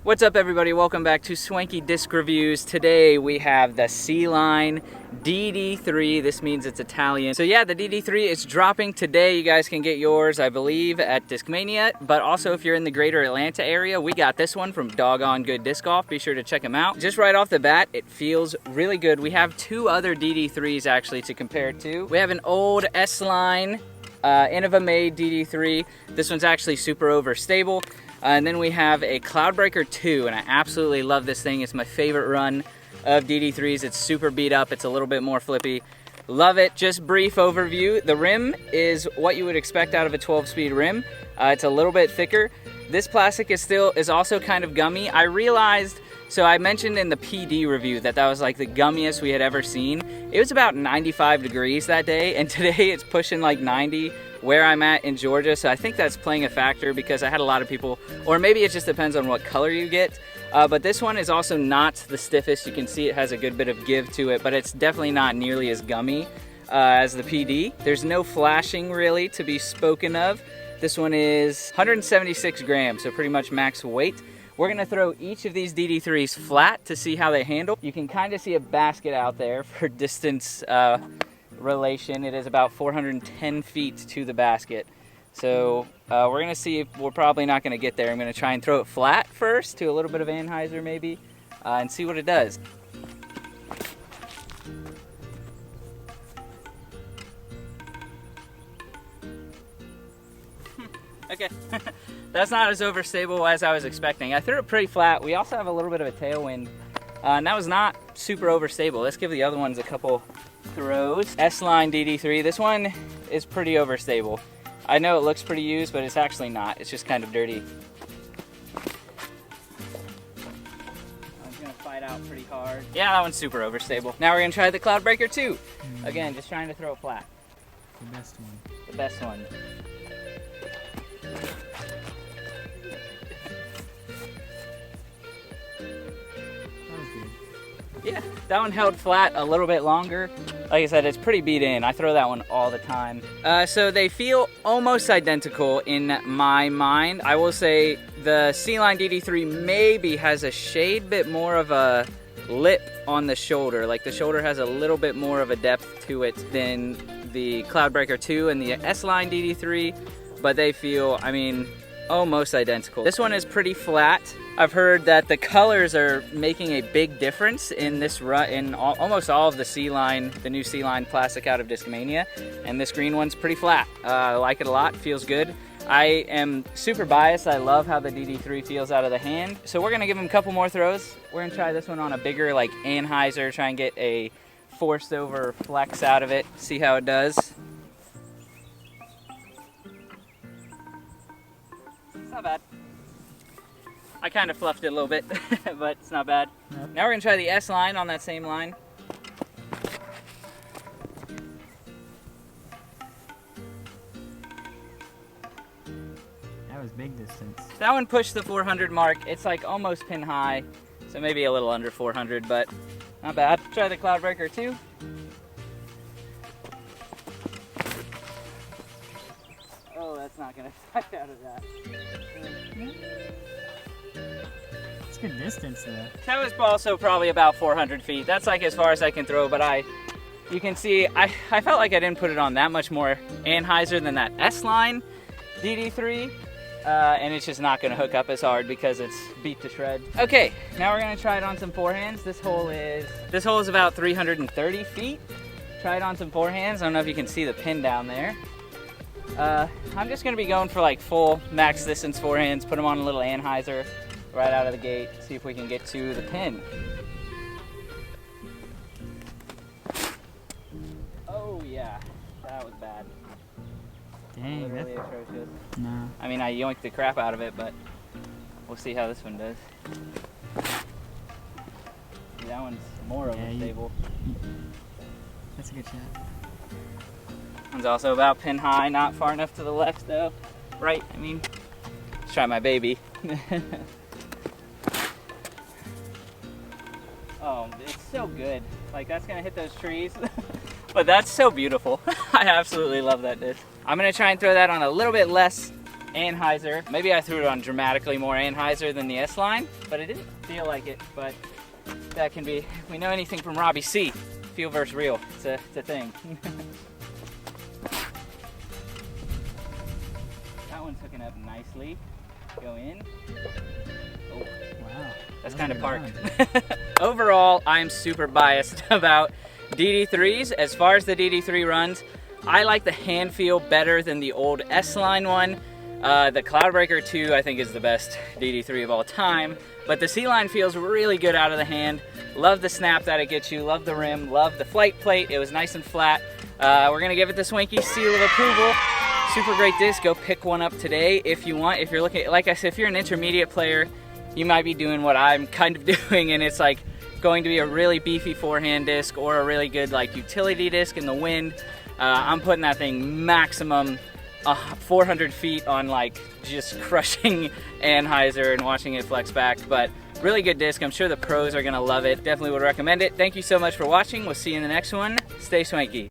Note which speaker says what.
Speaker 1: What's up everybody, welcome back to Swanky Disc Reviews. Today we have the C-Line DD3, this means it's Italian. So yeah, the DD3 is dropping today. You guys can get yours, I believe, at Discmania, but also if you're in the greater Atlanta area, we got this one from Doggone Good Disc Golf. Be sure to check them out. Just right off the bat, it feels really good. We have two other DD3s actually to compare it to. We have an old S-Line Innova made DD3. This one's actually super overstable. And then we have a Cloudbreaker 2, and I absolutely love this thing. It's my favorite run of DD3s. It's super beat up. It's a little bit more flippy. Love it. Just brief overview. The rim is what you would expect out of a 12-speed rim. It's a little bit thicker. This plastic is also kind of gummy. I realized, so I mentioned in the PD review that was like the gummiest we had ever seen. It was about 95 degrees that day, and today it's pushing like 90 where I'm at in Georgia, so I think that's playing a factor because I had a lot of people, or maybe it just depends on what color you get, but this one is also not the stiffest. You can see it has a good bit of give to it, but it's definitely not nearly as gummy as the PD. There's no flashing really to be spoken of. This one is 176 grams, so pretty much max weight. We're gonna throw each of these DD3s flat to see how they handle. You can kind of see a basket out there for distance relation. It is about 410 feet to the basket. So we're gonna see if we're probably not gonna get there. I'm gonna try and throw it flat first to a little bit of Anhyzer maybe and see what it does. Okay, that's not as overstable as I was expecting. I threw it pretty flat. We also have a little bit of a tailwind, and that was not super overstable. Let's give the other ones a couple throws. S-Line DD3, this one is pretty overstable. I know it looks pretty used, but it's actually not. It's just kind of dirty. I'm gonna fight out pretty hard. Yeah, that one's super overstable. Now we're gonna try the Cloudbreaker 2. Again, just trying to throw it flat.
Speaker 2: The best one.
Speaker 1: The best one. Yeah, that one held flat a little bit longer. Like I said, it's pretty beat in. I throw that one all the time. So they feel almost identical in my mind. I will say the C-Line DD3 maybe has a shade bit more of a lip on the shoulder. Like the shoulder has a little bit more of a depth to it than the Cloudbreaker 2 and the S-Line DD3, but they feel, I mean, almost identical. This one is pretty flat. I've heard that the colors are making a big difference in this run, in almost all of the C-Line, the new C-Line plastic out of Discmania, and this green one's pretty flat. I like it a lot, feels good. I am super biased. I love how the DD3 feels out of the hand. So we're gonna give him a couple more throws. We're gonna try this one on a bigger like Anhyzer, try and get a forced over flex out of it, see how it does. It's not bad. I kind of fluffed it a little bit, but it's not bad. Yep. Now we're gonna try the S-Line on that same line.
Speaker 2: That was big distance.
Speaker 1: That one pushed the 400 mark. It's like almost pin high, so maybe a little under 400, but not bad. Try the Cloudbreaker 2. Oh, that's not gonna fight out of that.
Speaker 2: It's good distance though.
Speaker 1: That was also probably about 400 feet. That's like as far as I can throw, but you can see, I felt like I didn't put it on that much more Anhyzer than that S-Line DD3, and it's just not gonna hook up as hard because it's beat to shred. Okay, now we're gonna try it on some forehands. This hole is about 330 feet. Try it on some forehands. I don't know if you can see the pin down there. I'm just gonna be going for like full max distance forehands, put them on a little Anhyzer right out of the gate, see if we can get to the pin. Oh yeah, that was bad.
Speaker 2: Dang,
Speaker 1: literally atrocious.
Speaker 2: No.
Speaker 1: I mean, I yoinked the crap out of it, but we'll see how this one does. See, that one's more overstable.
Speaker 2: That's a good shot.
Speaker 1: One's also about pin high, not far enough to the left though. Right, I mean, let's try my baby. Oh, it's so good. Like, that's gonna hit those trees. But that's so beautiful. I absolutely love that disc. I'm gonna try and throw that on a little bit less Anhyzer. Maybe I threw it on dramatically more Anhyzer than the S-Line, but it didn't feel like it. But that can be, if we know anything from Robbie C, feel versus real. It's a thing. That one's hooking up nicely. Go in. Oh,
Speaker 2: Wow.
Speaker 1: that's kind of parked. Overall, I'm super biased about DD3s. As far as the DD3 runs, I like the hand feel better than the old S-Line one. The Cloudbreaker 2 I think is the best DD3 of all time, but the C-Line feels really good out of the hand. Love the snap that it gets you, love the rim, love the flight plate. It was nice and flat. We're gonna give it the Swanky seal of approval. Super great disc. Go pick one up today if you want. If you're looking, like I said, if you're an intermediate player, you might be doing what I'm kind of doing, and it's like going to be a really beefy forehand disc or a really good like utility disc in the wind. I'm putting that thing maximum 400 feet on like just crushing Anhyzer and watching it flex back, but really good disc. I'm sure the pros are gonna love it. Definitely would recommend it. Thank you so much for watching. We'll see you in the next one. Stay swanky.